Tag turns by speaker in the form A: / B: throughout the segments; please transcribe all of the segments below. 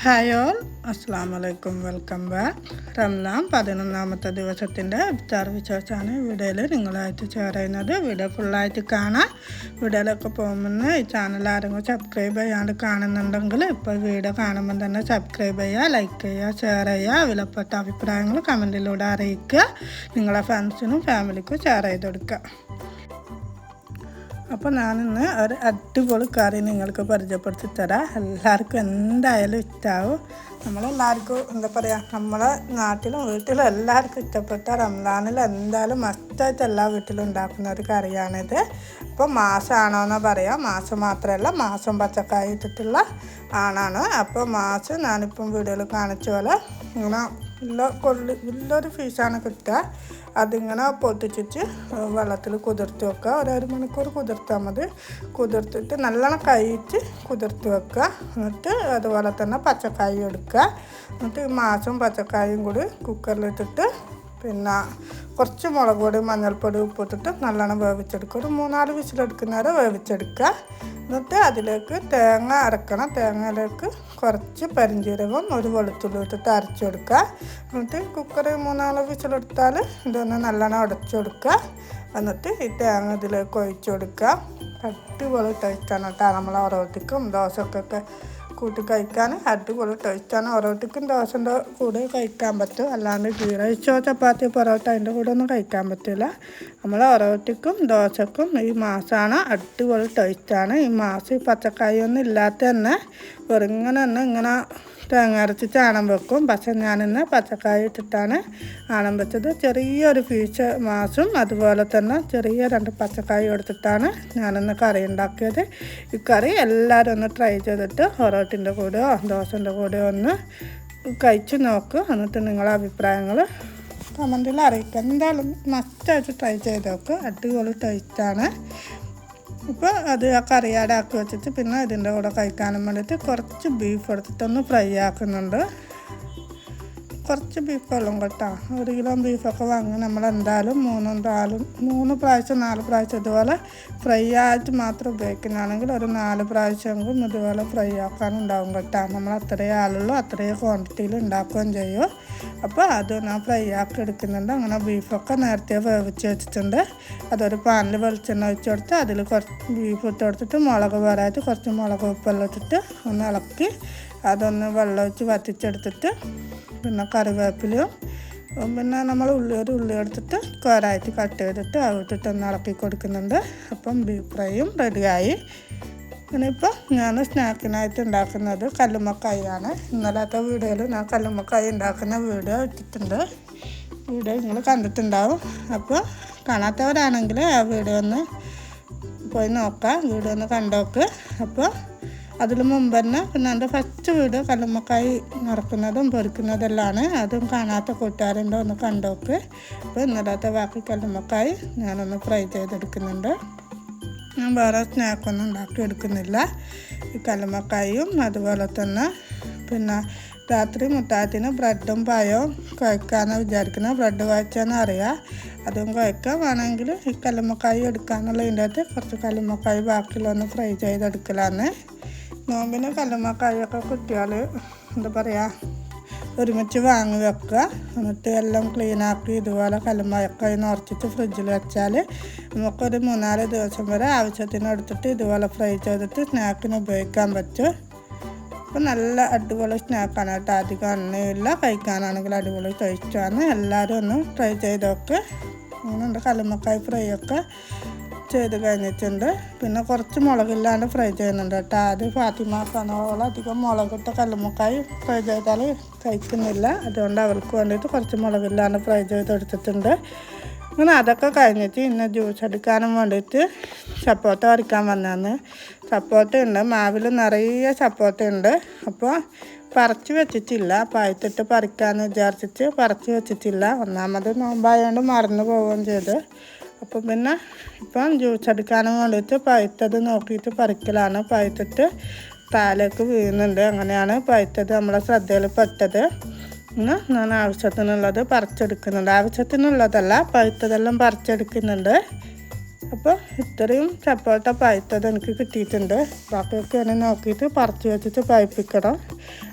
A: Hi all, അസ്സാം വലൈക്കും. Welcome back. Ramzan 11ാമത്തെ ദിവസത്തിൻ്റെ ഇഫ്താർ വിശേഷമാണ് വീഡിയോയിൽ നിങ്ങളായിട്ട് ഷെയർ ചെയ്യുന്നത്. വീഡിയോ ഫുള്ളായിട്ട് കാണാം. വീഡിയോയിലൊക്കെ പോകുമ്പോൾ ഈ ചാനൽ ആരെങ്കിലും സബ്സ്ക്രൈബ് ചെയ്യാണ്ട് കാണുന്നുണ്ടെങ്കിൽ ഇപ്പോൾ വീഡിയോ കാണുമ്പോൾ തന്നെ സബ്സ്ക്രൈബ് ചെയ്യുക, ലൈക്ക് ചെയ്യുക, ഷെയർ ചെയ്യുക. വിലപ്പെട്ട അഭിപ്രായങ്ങൾ കമൻറ്റിലൂടെ അറിയിക്കുക. നിങ്ങളെ ഫ്രണ്ട്സിനും ഫാമിലിക്കും ഷെയർ ചെയ്ത് കൊടുക്കുക. അപ്പോൾ ഞാനിന്ന് ഒരു അടിപൊളി കറി നിങ്ങൾക്ക് പരിചയപ്പെടുത്തി തരാം. എല്ലാവർക്കും എന്തായാലും ഇഷ്ടമാവും. നമ്മളെല്ലാവർക്കും എന്താ പറയുക, നമ്മളെ നാട്ടിലും വീട്ടിലും എല്ലാവർക്കും ഇഷ്ടപ്പെട്ട റംസാനിൽ എന്തായാലും മസ്റ്റായിട്ട് എല്ലാ വീട്ടിലും ഉണ്ടാക്കുന്ന ഒരു കറിയാണിത്. അപ്പോൾ മാസമാണോയെന്ന് പറയാം. മാസം മാത്രമല്ല, മാസം പച്ചക്കായ ഇട്ടിട്ടുള്ള ആണാണ്. അപ്പോൾ മാസം ഞാനിപ്പം വീഡിയോയിൽ കാണിച്ച പോലെ ഇങ്ങനെ വലിയൊരു ഫീസാണ് കിട്ടുക. അതിങ്ങനെ പൊട്ടിച്ചിട്ട് വെള്ളത്തിൽ കുതിർത്ത് വെക്കുക. ഒരു മണിക്കൂർ കുതിർത്താൽ മതി. കുതിർത്തിട്ട് നല്ലോണം കഴിച്ച് കുതിർത്ത് വെക്കുക. എന്നിട്ട് അതുപോലെ തന്നെ പച്ചക്കായ എടുക്കുക. എന്നിട്ട് ഈ മാസം പച്ചക്കായും കൂടി കുക്കറിലിട്ടിട്ട് പിന്നെ കുറച്ച് മുളക് പൊടി, മഞ്ഞൾപ്പൊടി, ഉപ്പിട്ടിട്ട് നല്ലോണം വേവിച്ചെടുക്കുക. ഒരു 3-4 വിസിലെടുക്കുന്നവരെ വേവിച്ചെടുക്കുക. എന്നിട്ട് അതിലേക്ക് തേങ്ങ അരക്കണം. തേങ്ങയിലേക്ക് കുറച്ച് പെരിഞ്ജീരകം, ഒരു വെളുത്തുള്ളി ഇട്ടിട്ട് അരച്ചെടുക്കുക. എന്നിട്ട് കുക്കറിൽ 3-4 വിസിലെടുത്താൽ ഇതൊന്ന് നല്ലോണം ഉടച്ചെടുക്കുക. എന്നിട്ട് ഈ തേങ്ങ ഇതിലേക്ക് ഒഴിച്ചു കൊടുക്കുക. അടിപൊളി ടേസ്റ്റാണ് കേട്ടോ. നമ്മൾ ഒറോട്ടിക്കും ദോശക്കൊക്കെ കൂട്ടി കഴിക്കാൻ അടിപൊളി ടേസ്റ്റാണ്. ഒറോട്ടിക്കും ദോശൻ്റെ കൂടെ കഴിക്കാൻ പറ്റും. അല്ലാണ്ട് ഗീ റൈസോ ചപ്പാത്തി പൊറോട്ട അതിൻ്റെ കൂടെ ഒന്നും കഴിക്കാൻ പറ്റില്ല. നമ്മൾ ഒറോട്ടിക്കും ദോശക്കും ഈ മാസമാണ് അടിപൊളി ടേസ്റ്റാണ്. ഈ മാസം ഈ പച്ചക്കായൊന്നും ഇല്ലാത്ത തന്നെ ഇങ്ങനെ തേങ്ങ അരച്ച് ചാണം വെക്കും. പക്ഷെ ഞാനിന്ന് പച്ചക്കായ ഇട്ടിട്ടാണ് ആണം വെച്ചത്. ചെറിയൊരു പീസ് മാസും അതുപോലെ തന്നെ ചെറിയ 2 പച്ചക്കായ എടുത്തിട്ടാണ് ഞാനിന്ന് കറി ഉണ്ടാക്കിയത്. ഈ കറി എല്ലാവരും ഒന്ന് ട്രൈ ചെയ്തിട്ട് പൊറോട്ടിൻ്റെ കൂടെയോ ദോശൻ്റെ കൂടെയോ ഒന്ന് കഴിച്ച് നോക്കുക. എന്നിട്ട് നിങ്ങളുടെ അഭിപ്രായങ്ങൾ കമൻറ്റിൽ അറിയിക്കുക. എന്തായാലും മസ്റ്റായിട്ട് ട്രൈ ചെയ്ത് നോക്കുക. അടിപൊളി ടേസ്റ്റാണ്. ഇപ്പോൾ അത് ആ കറിയാടെ ആക്കി വെച്ചിട്ട് പിന്നെ ഇതിൻ്റെ കൂടെ കഴിക്കാനും വേണ്ടിയിട്ട് കുറച്ച് ബീഫ് എടുത്തിട്ടൊന്ന് ഫ്രൈ ആക്കുന്നുണ്ട്. കുറച്ച് ബീഫ് വെള്ളം കേട്ടോ. 1 കിലോ ബീഫൊക്കെ വാങ്ങി നമ്മളെന്തായാലും 3 പ്രാവശ്യം 4 പ്രാവശ്യം ഇതുപോലെ ഫ്രൈ ആയിട്ട് മാത്രം ഉപയോഗിക്കുന്നതാണെങ്കിൽ ഒരു 4 പ്രാവശ്യമെങ്കിലും ഇതുപോലെ ഫ്രൈ ആക്കാനുണ്ടാവും കേട്ടോ. നമ്മൾ അത്രയേ ആളുള്ളൂ, അത്രയേ ക്വാണ്ടിറ്റിയിൽ ഉണ്ടാക്കുകയും ചെയ്യും. അപ്പോൾ അത് ഞാൻ ഫ്രൈ ആക്കി എടുക്കുന്നുണ്ട്. അങ്ങനെ ബീഫൊക്കെ നേരത്തെ വേവിച്ച് വെച്ചിട്ടുണ്ട്. അതൊരു പാനിൽ വെളിച്ചെണ്ണ ഒഴിച്ച് കൊടുത്ത് അതിൽ കുറച്ച് ബീഫ് ഇട്ട് കൊടുത്തിട്ട് മുളക് വരായിട്ട് കുറച്ച് മുളക് ഉപ്പെല്ലാം ഇട്ടിട്ട് ഒന്ന് ഇളക്കി അതൊന്ന് വെള്ളം ഒഴിച്ച് വറ്റിച്ചെടുത്തിട്ട് പിന്നെ കറിവേപ്പിലയും പിന്നെ നമ്മൾ ഉള്ളി എടുത്തിട്ട് കോരായിട്ട് കട്ട് ചെയ്തിട്ട് അതിട്ടിട്ട് ഒന്ന് ഇളക്കി കൊടുക്കുന്നുണ്ട്. അപ്പം ബീഫ് ഫ്രൈയും റെഡിയായി. ഇനിയിപ്പോൾ ഞാൻ സ്നാക്കിനായിട്ട് ഉണ്ടാക്കുന്നത് കല്ലുമ്മക്കായാണ്. ഇന്നലത്തെ വീഡിയോയിൽ ഞാൻ കല്ലുമ്മക്കായ ഉണ്ടാക്കുന്ന വീഡിയോ ഇട്ടിട്ടുണ്ട്. വീഡിയോ നിങ്ങൾ കണ്ടിട്ടുണ്ടാവും. അപ്പോൾ കാണാത്തവരാണെങ്കിൽ ആ വീഡിയോ ഒന്ന് പോയി നോക്കാം. വീഡിയോ ഒന്ന് കണ്ടോക്ക്. അപ്പോൾ അതിന് മുമ്പ് തന്നെ പിന്നെ എൻ്റെ ഫസ്റ്റ് വീഡിയോ കല്ലുമ്മക്കായ നിറക്കുന്നതും പൊരിക്കുന്നതെല്ലാമാണ്. അതും കാണാത്ത കൂട്ടുകാരുണ്ടോ ഒന്ന് കണ്ടോക്ക്. അപ്പോൾ ഇന്നലത്തെ ബാക്കി കല്ലുമ്മക്കായ ഞാനൊന്ന് ഫ്രൈ ചെയ്തെടുക്കുന്നുണ്ട്. ഞാൻ വേറെ സ്നാക്കൊന്നും ഉണ്ടാക്കിയെടുക്കുന്നില്ല. ഈ കല്ലുമ്മക്കായും അതുപോലെ തന്നെ പിന്നെ രാത്രി മുട്ടാത്തിന് ബ്രെഡും പഴവും കഴിക്കാമെന്ന് വിചാരിക്കുന്നത്. ബ്രെഡ് കഴിച്ചാന്ന് അറിയാം. അതും കഴിക്കാൻ വേണമെങ്കിൽ ഈ കല്ലുമ്മക്കായ എടുക്കാന്നുള്ളതിൻ്റെ അകത്ത് കുറച്ച് കല്ലുമ്മക്കായ ബാക്കിയുള്ളൊന്ന് ഫ്രൈ ചെയ്തെടുക്കലാണ്. നോമ്പിന് കല്ലുമ്മക്കായൊക്കെ കുട്ടികൾ എന്താ പറയുക ഒരുമിച്ച് വാങ്ങി വെക്കുക. എന്നിട്ട് എല്ലാം ക്ലീനാക്കി ഇതുപോലെ കല്ലുമ്മക്കായ നിറച്ചിട്ട് ഫ്രിഡ്ജിൽ വെച്ചാൽ നമുക്കൊരു 3-4 ദിവസം വരെ ആവശ്യത്തിന് എടുത്തിട്ട് ഇതുപോലെ ഫ്രൈ ചെയ്തിട്ട് സ്നാക്കിന് ഉപയോഗിക്കാൻ പറ്റും. അപ്പോൾ നല്ല അടിപൊളി സ്നാക്കാണ് കേട്ടോ. അധികം എണ്ണയില്ല. കഴിക്കാനാണെങ്കിൽ അടിപൊളി ടേസ്റ്റാണ്. എല്ലാവരും ഒന്ന് ട്രൈ ചെയ്ത് നോക്ക്. അങ്ങനെയുണ്ട് കല്ലുമ്മക്കായ ഫ്രൈ ഒക്കെ ചെയ്ത് കഴിഞ്ഞിട്ടുണ്ട്. പിന്നെ കുറച്ച് മുളകില്ലാണ്ട് ഫ്രൈ ചെയ്യുന്നുണ്ട് കേട്ടോ. അത് ഫാത്തിമ കനോളം അധികം മുളകിട്ട കല്ലുമ്മക്കായ ഫ്രൈ ചെയ്താൽ കഴിക്കുന്നില്ല. അതുകൊണ്ട് അവർക്ക് വേണ്ടിയിട്ട് കുറച്ച് മുളകില്ലാണ്ട് ഫ്രൈ ചെയ്തെടുത്തിട്ടുണ്ട്. അങ്ങനെ അതൊക്കെ കഴിഞ്ഞിട്ട് ഇന്ന് ജ്യൂസ് എടുക്കാനും വേണ്ടിയിട്ട് സപ്പോട്ട പറിക്കാൻ വന്നതാണ്. സപ്പോട്ട ഉണ്ട്, മാവിൽ നിറയെ സപ്പോട്ട ഉണ്ട്. അപ്പോൾ പറിച്ച് വെച്ചിട്ടില്ല. പഴുത്തിട്ട് പറിക്കാമെന്ന് വിചാരിച്ചിട്ട് പറിച്ച് വെച്ചിട്ടില്ല. ഒന്നാമത് നോമ്പായതുകൊണ്ട് മറന്നു പോവുകയും ചെയ്ത്. അപ്പോൾ പിന്നെ ഇപ്പം ജ്യൂസ് എടുക്കാനും വേണ്ടിയിട്ട് പഴുത്തത് നോക്കിയിട്ട് പറിക്കലാണ്. പഴുത്തിട്ട് താലേക്ക് വീഴുന്നുണ്ട്. അങ്ങനെയാണ് പഴുത്തത് നമ്മളെ ശ്രദ്ധയിൽ പെട്ടത്. ഇന്ന് ഞാൻ ആവശ്യത്തിനുള്ളത് പറിച്ചെടുക്കുന്നുണ്ട്. ആവശ്യത്തിനുള്ളതല്ല, പഴുത്തതെല്ലാം പറിച്ചെടുക്കുന്നുണ്ട്. അപ്പോൾ ഇത്രയും സപ്പോട്ട പഴുത്തത് എനിക്ക് കിട്ടിയിട്ടുണ്ട്. ബാക്കിയൊക്കെ എന്നെ നോക്കിയിട്ട് പറിച്ച് വെച്ചിട്ട് പഴുപ്പിക്കണം.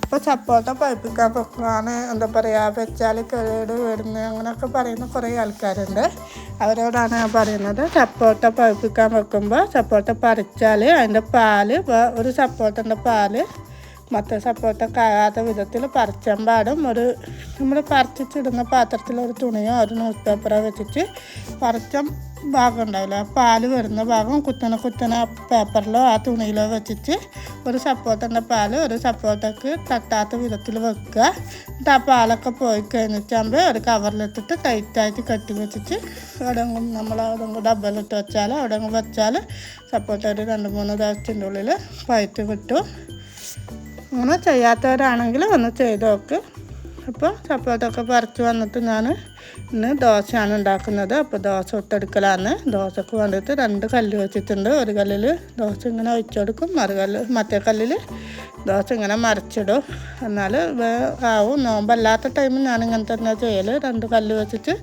A: അപ്പോൾ സപ്പോട്ട പഴുപ്പിക്കാൻ വെക്കുകയാണ് എന്താ പറയുക വെച്ചാൽ കേട് വരുന്നത് അങ്ങനെയൊക്കെ പറയുന്ന കുറേ ആൾക്കാരുണ്ട്. അവരോടാണ് ഞാൻ പറയുന്നത്. സപ്പോട്ട പഴുപ്പിക്കാൻ വെക്കുമ്പോൾ സപ്പോട്ട പറിച്ചാൽ അതിൻ്റെ പാല് ഒരു സപ്പോട്ടൻ്റെ പാല് മറ്റേ സപ്പോട്ട കായാത്ത വിധത്തിൽ പറിച്ചാൻ പാടും. നമ്മൾ പറിച്ചിടുന്ന പാത്രത്തിൽ ഒരു തുണിയോ ഒരു ന്യൂസ് പേപ്പറോ വെച്ചിട്ട് പറിച്ച ഭാഗം ഉണ്ടാവില്ല, പാല് വരുന്ന ഭാഗം കുത്തനെ പേപ്പറിലോ ആ തുണിയിലോ വെച്ചിട്ട് ഒരു സപ്പോട്ടൻ്റെ പാല് ഒരു സപ്പോട്ടക്ക് തട്ടാത്ത വിധത്തിൽ വെക്കുക. എന്നിട്ട് ആ പാലൊക്കെ പോയി കഴിഞ്ഞിട്ടാകുമ്പോൾ ഒരു കവറിലിട്ടിട്ട് ടൈറ്റായിട്ട് കെട്ടി വെച്ചിട്ട് എവിടെയെങ്കിലും നമ്മൾ അവിടെയെങ്കിലും ഡബ്ബയിലിട്ട് വെച്ചാൽ അവിടെയെങ്കിലും വെച്ചാൽ സപ്പോട്ട ഒരു 2-3 ദിവസത്തിൻ്റെ ഉള്ളിൽ പഴുത്ത് കിട്ടും. അങ്ങനെ ചെയ്യാത്തവരാണെങ്കിൽ ഒന്ന് ചെയ്ത് നോക്ക്. അപ്പോൾ സപ്പോട്ടൊക്കെ പറിച്ച് വന്നിട്ട് ഞാൻ ഇന്ന് ദോശയാണ് ഉണ്ടാക്കുന്നത്. അപ്പോൾ ദോശ ഇട്ടെടുക്കലാണ്. ദോശക്ക് വേണ്ടിയിട്ട് 2 കല്ല് വെച്ചിട്ടുണ്ട്. ഒരു കല്ലിൽ ദോശ ഇങ്ങനെ ഒഴിച്ചെടുക്കും, മറ്റേ കല്ലിൽ ദോശ ഇങ്ങനെ മറിച്ചിടും. എന്നാൽ ആവും. നോമ്പല്ലാത്ത ടൈമിൽ ഞാൻ ഇങ്ങനെ തന്നെ ചെയ്യൽ. 2 കല്ല് വെച്ചിട്ട്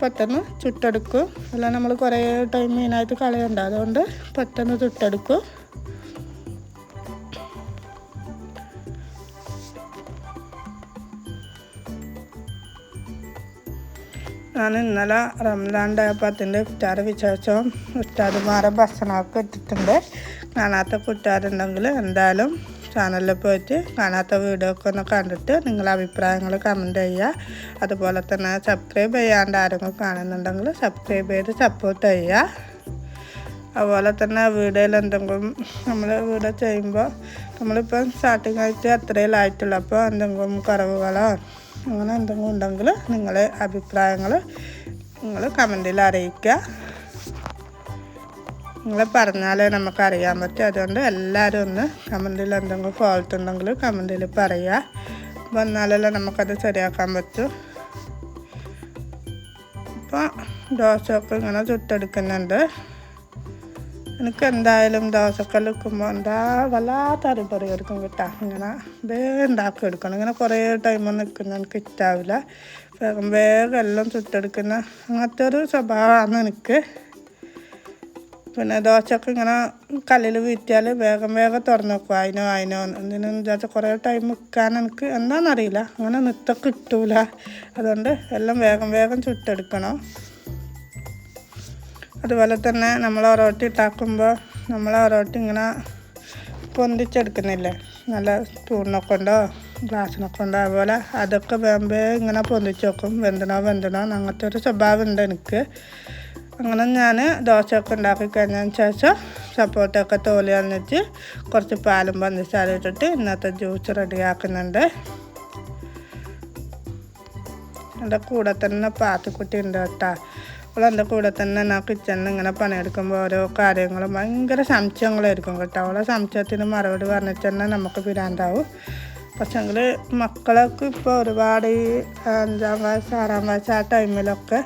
A: പെട്ടെന്ന് ചുട്ടെടുക്കും. അല്ല നമ്മൾ കുറേ ടൈം മീനായിട്ട് കളയണ്ട, അതുകൊണ്ട് പെട്ടെന്ന് ചുട്ടെടുക്കും. ഞാൻ ഇന്നലെ റംസാൻ്റെ പത്തിൻ്റെ ഇഫ്താർ വിശേഷവും ഉസ്താദുമാരെ ഭക്ഷണമൊക്കെ ഇട്ടിട്ടുണ്ട്. കാണാത്ത കൂട്ടുകാരുണ്ടെങ്കിൽ എന്തായാലും ചാനലിൽ പോയിട്ട് കാണാത്ത വീഡിയോ ഒക്കെ ഒന്ന് കണ്ടിട്ട് നിങ്ങളുടെ അഭിപ്രായങ്ങൾ കമൻറ്റ് ചെയ്യുക. അതുപോലെ തന്നെ സബ്സ്ക്രൈബ് ചെയ്യാണ്ട് ആരെങ്കിലും കാണുന്നുണ്ടെങ്കിൽ സബ്സ്ക്രൈബ് ചെയ്ത് സപ്പോർട്ട് ചെയ്യുക. അതുപോലെ തന്നെ വീഡിയോയിൽ എന്തെങ്കിലും നമ്മൾ വീഡിയോ ചെയ്യുമ്പോൾ നമ്മളിപ്പം സ്റ്റാർട്ടിങ് ആയിട്ട് അത്രയിലായിട്ടുള്ളൂ. അപ്പോൾ എന്തെങ്കിലും കുറവുകളോ അങ്ങനെ എന്തെങ്കിലും ഉണ്ടെങ്കിൽ നിങ്ങളെ അഭിപ്രായങ്ങൾ നിങ്ങൾ കമൻറ്റിൽ അറിയിക്കുക. നിങ്ങൾ പറഞ്ഞാലേ നമുക്കറിയാൻ പറ്റും. അതുകൊണ്ട് എല്ലാവരും ഒന്ന് കമൻറ്റിൽ എന്തെങ്കിലും ഫോൾട്ട് ഉണ്ടെങ്കിൽ കമൻറ്റിൽ പറയുക. അപ്പോൾ എന്നാലല്ലേ നമുക്കത് ശരിയാക്കാൻ പറ്റും. അപ്പോൾ ദോശയൊക്കെ ഇങ്ങനെ ചുട്ടെടുക്കുന്നുണ്ട്. എനിക്ക് എന്തായാലും ദോശക്കല്ല് വെക്കുമ്പോൾ വല്ലാത്ത അറിപ്പറി എടുക്കും കിട്ടാം. ഇങ്ങനെ വേഗം ഉണ്ടാക്കി എടുക്കണം. ഇങ്ങനെ കുറേ ടൈമൊന്നും നിൽക്കുന്ന എനിക്ക് ഇഷ്ടാവില്ല. വേഗം എല്ലാം ചുട്ടെടുക്കുന്ന അങ്ങനത്തെ ഒരു സ്വഭാവമാണ് എനിക്ക്. പിന്നെ ദോശയൊക്കെ ഇങ്ങനെ കല്ലിൽ വീറ്റിയാൽ വേഗം തുറന്ന് വെക്കും. അതിനോ എന്തിനും വിചാരിച്ചാൽ കുറേ ടൈം നിൽക്കാൻ എനിക്ക് എന്താണെന്നറിയില്ല, അങ്ങനെ നിത്തൊക്കെ കിട്ടൂല. അതുകൊണ്ട് എല്ലാം വേഗം ചുട്ടെടുക്കണം. അതുപോലെ തന്നെ നമ്മൾ ഒറോട്ടി ഉണ്ടാക്കുമ്പോൾ നമ്മൾ ഒറോട്ടി ഇങ്ങനെ പൊന്തിച്ചെടുക്കുന്നില്ലേ, നല്ല സ്പൂണിനെ കൊണ്ടോ ഗ്ലാസ്സിനെ കൊണ്ടോ, അതുപോലെ അതൊക്കെ വേമ്പേ ഇങ്ങനെ പൊന്തിച്ച് വെക്കും. വെന്തണോ അങ്ങനത്തെ ഒരു സ്വഭാവം ഉണ്ട് എനിക്ക്. അങ്ങനെ ഞാൻ ദോശയൊക്കെ ഉണ്ടാക്കി കഴിഞ്ഞതിന് ശേഷം സപ്പോട്ടയൊക്കെ തോലി കളഞ്ഞിട്ട് കുറച്ച് പാലും പഞ്ചസാര ഇട്ടിട്ട് ഇന്നത്തെ ജ്യൂസ് റെഡിയാക്കുന്നുണ്ട്. എൻ്റെ കൂടെ തന്നെ പാത്തിക്കുട്ടി ഉണ്ട് കേട്ടോ. അവളെൻ്റെ കൂടെ തന്നെ ഞാൻ കിച്ചണിൽ ഇങ്ങനെ പണിയെടുക്കുമ്പോൾ ഓരോ കാര്യങ്ങളും ഭയങ്കര സംശയങ്ങളായിരിക്കും കേട്ടോ. അവളെ സംശയത്തിന് മറുപടി പറഞ്ഞിട്ട് തന്നെ നമുക്ക് പിരാന്താവും. പക്ഷേങ്കിൽ മക്കൾക്ക് ഇപ്പോൾ ഒരുപാട് ഈ 5ാം വയസ്സ് 6ാം വയസ്സ് ആ ടൈമിലൊക്കെ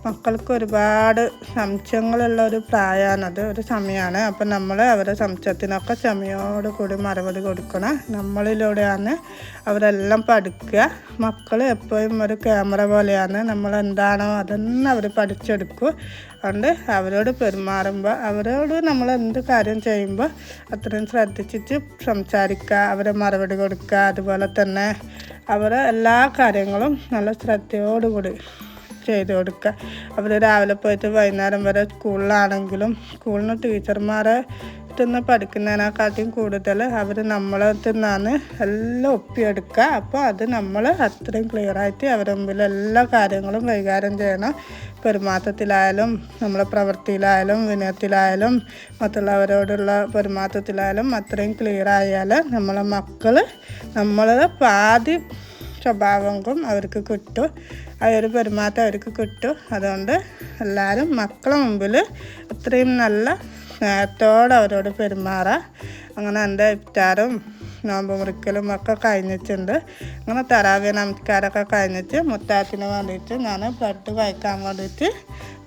A: മക്കൾക്ക് ഒരുപാട് സംശയങ്ങളുള്ള ഒരു പ്രായമാണത്, ഒരു സമയമാണ്. അപ്പം നമ്മൾ അവരുടെ സംശയത്തിനൊക്കെ ക്ഷമയോടുകൂടി മറുപടി കൊടുക്കണം. നമ്മളിലൂടെയാണ് അവരെല്ലാം പഠിക്കുക. മക്കൾ എപ്പോഴും ഒരു ക്യാമറ പോലെയാണ്. നമ്മളെന്താണോ അതൊന്നും അവർ പഠിച്ചെടുക്കും. അതുകൊണ്ട് അവരോട് പെരുമാറുമ്പോൾ അവരോട് നമ്മൾ എന്ത് കാര്യം ചെയ്യുമ്പോൾ അത്രയും ശ്രദ്ധിച്ചിട്ട് സംസാരിക്കുക, അവരെ മറുപടി കൊടുക്കുക. അതുപോലെ തന്നെ അവരെ എല്ലാ കാര്യങ്ങളും നല്ല ശ്രദ്ധയോടുകൂടി ചെയ്ത് കൊടുക്കുക. അവർ രാവിലെ പോയിട്ട് വൈകുന്നേരം വരെ സ്കൂളിലാണെങ്കിലും സ്കൂളിൽ ടീച്ചർമാരെ നിന്ന് പഠിക്കുന്നതിനെക്കാട്ടിയും കൂടുതൽ അവർ നമ്മളെ നിന്നാണ് എല്ലാം ഒപ്പിയെടുക്കുക. അപ്പോൾ അത് നമ്മൾ അത്രയും ക്ലിയറായിട്ട് അവരുടെ മുമ്പിൽ എല്ലാ കാര്യങ്ങളും കൈകാര്യം ചെയ്യണം. പെരുമാറ്റത്തിലായാലും നമ്മളെ പ്രവൃത്തിയിലായാലും വിനയത്തിലായാലും മറ്റുള്ളവരോടുള്ള പെരുമാറ്റത്തിലായാലും അത്രയും ക്ലിയറായാൽ നമ്മളെ മക്കൾ നമ്മളെ പാതി സ്വഭാവം അവർക്ക് കിട്ടും. ആ ഒരു പെരുമാറ്റം അവർക്ക് കിട്ടും. അതുകൊണ്ട് എല്ലാവരും മക്കളെ മുമ്പിൽ അത്രയും നല്ല സ്നേഹത്തോടെ അവരോട് പെരുമാറാം. അങ്ങനെ എൻ്റെ ഇഫ്താറും നോമ്പ് മുറിക്കലും ഒക്കെ കഴിഞ്ഞിട്ടുണ്ട്. അങ്ങനെ തറാവി നമസ്കാരമൊക്കെ കഴിഞ്ഞിട്ട് മുത്താത്തിന് വേണ്ടിയിട്ട് ഞാൻ ബ്രെഡ് കഴിക്കാൻ വേണ്ടിയിട്ട്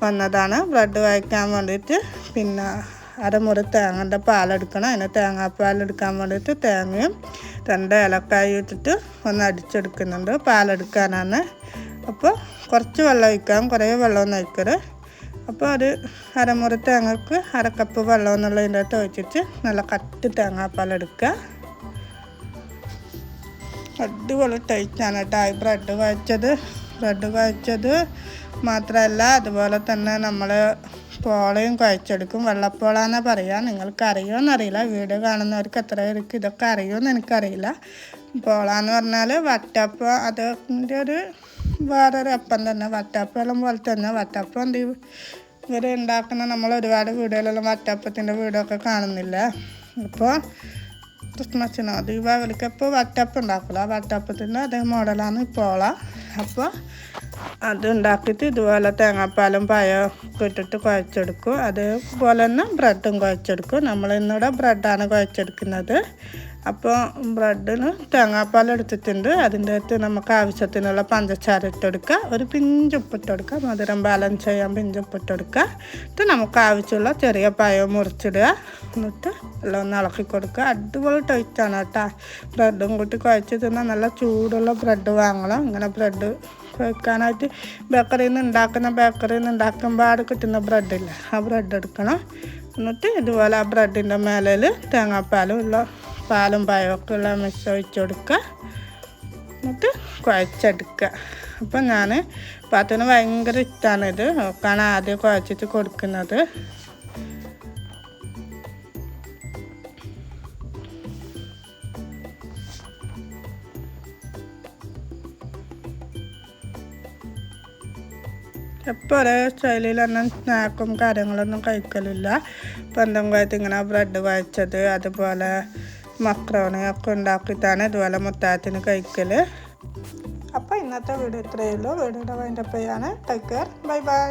A: വന്നതാണ്. ബ്രെഡ് കഴിക്കാൻ വേണ്ടിയിട്ട് പിന്നെ അരമുറി തേങ്ങൻ്റെ പാലെടുക്കണം. അതിന് തേങ്ങാപ്പാലെടുക്കാൻ വേണ്ടിയിട്ട് തേങ്ങയും 2 ഏലക്കായും ഇട്ടിട്ട് ഒന്ന് അടിച്ചെടുക്കുന്നുണ്ട്. പാലെടുക്കാനാണ്. അപ്പോൾ കുറച്ച് വെള്ളം ഒഴിക്കാം, കുറേ വെള്ളമൊന്നും ഒഴിക്കരുത്. അപ്പോൾ ഒരു അരമുറി തേങ്ങക്ക് 1/2 കപ്പ് വെള്ളം എന്നുള്ളതിൻ്റെ അകത്ത് ഒഴിച്ചിട്ട് നല്ല കട്ടി തേങ്ങാപ്പാലെടുക്കുക. അടിപൊളി ടേസ്റ്റാണ് കേട്ടോ ഈ ബ്രെഡ് കുഴച്ചത് മാത്രമല്ല അതുപോലെ തന്നെ നമ്മൾ പോളയും കുഴച്ചെടുക്കും. വെള്ളപ്പോളാന്നാ പറയുക. നിങ്ങൾക്ക് അറിയുമോയെന്നറിയില്ല, വീഡിയോ കാണുന്നവർക്ക് എത്ര പേർക്ക് ഇതൊക്കെ അറിയുമെന്ന് എനിക്കറിയില്ല. പോളാന്ന് പറഞ്ഞാൽ വട്ടപ്പം, അതിൻ്റെ ഒരു വേറൊരു അപ്പം തന്നെ, വട്ടപ്പം പോലെ തന്നെ. വട്ടപ്പം ഇവർ ഉണ്ടാക്കുന്ന നമ്മൾ ഒരുപാട് വീഡിയോയിലെല്ലാം വട്ടപ്പത്തിൻ്റെ വീഡിയോ ഒക്കെ കാണുന്നില്ല. അപ്പോൾ ക്രിസ്മസിനോ ദീപാവലിക്ക് ഇപ്പോൾ വട്ടപ്പം ഉണ്ടാക്കില്ല, വട്ടപ്പത്തിൻ്റെ അതേ മോഡലാണ് പോള. അപ്പോൾ അത് ഉണ്ടാക്കിയിട്ട് ഇതുപോലെ തേങ്ങാപ്പാലും പഴമൊക്കെ ഇട്ടിട്ട് കുഴച്ചെടുക്കും. അതേപോലെ തന്നെ ബ്രെഡും കുഴച്ചെടുക്കും. നമ്മളിന്നിവിടെ ബ്രെഡാണ് കുഴച്ചെടുക്കുന്നത്. അപ്പോൾ ബ്രെഡിന് തേങ്ങാപ്പാൽ എടുത്തിട്ടുണ്ട്. അതിൻ്റെ അകത്ത് നമുക്ക് ആവശ്യത്തിനുള്ള പഞ്ചസാര ഇട്ടെടുക്കുക, ഒരു പിഞ്ച് ഉപ്പിട്ടെടുക്കുക, മധുരം ബാലൻസ് ചെയ്യാൻ പിഞ്ച് ഉപ്പിട്ടെടുക്കുക. എന്നിട്ട് നമുക്ക് ആവശ്യമുള്ള ചെറിയ പഴം മുറിച്ചിടുക, എന്നിട്ട് എല്ലാം ഒന്ന് ഇളക്കി കൊടുക്കുക. അടിപൊളി ടേസ്റ്റാണ് കേട്ടോ. ബ്രെഡും കൂട്ടി കുഴച്ച് തിന്നാൽ നല്ല ചൂടുള്ള ബ്രെഡ് വാങ്ങണം. ഇങ്ങനെ ബ്രെഡ് വെക്കാനായിട്ട് ബേക്കറിയിൽ നിന്ന് ഉണ്ടാക്കുമ്പോൾ കിട്ടുന്ന ബ്രെഡില്ല, ആ ബ്രെഡ് എടുക്കണം. എന്നിട്ട് ഇതുപോലെ ആ ബ്രെഡിൻ്റെ മേലിൽ പാലും പഴമൊക്കെ ഉള്ള മിക്സ് ഒഴിച്ച് കൊടുക്കുക, എന്നിട്ട് കുഴച്ചെടുക്കുക. അപ്പം ഞാൻ പാത്തിന് ഭയങ്കര ഇഷ്ടമാണിത്, ഒക്കെയാണ് ആദ്യം കുഴച്ചിട്ട് കൊടുക്കുന്നത്. എപ്പോൾ ഒരേ സ്റ്റൈലിലൊന്നും സ്നാക്കും കാര്യങ്ങളൊന്നും കഴിക്കലില്ല. ഇപ്പം എന്തെങ്കിലും ഇങ്ങനെ ബ്രെഡ് കുഴച്ചത് അതുപോലെ മക്രോണിയൊക്കെ ഉണ്ടാക്കിയിട്ടാണ് ഇതുപോലെ മുത്തായത്തിന് കഴിക്കൽ. അപ്പോൾ ഇന്നത്തെ വീഡിയോ ഇത്രയേ ഉള്ളൂ. വീഡിയോയുടെ വൈൻഡപ്പ് ചെയ്യാണ്. Take care, bye bye.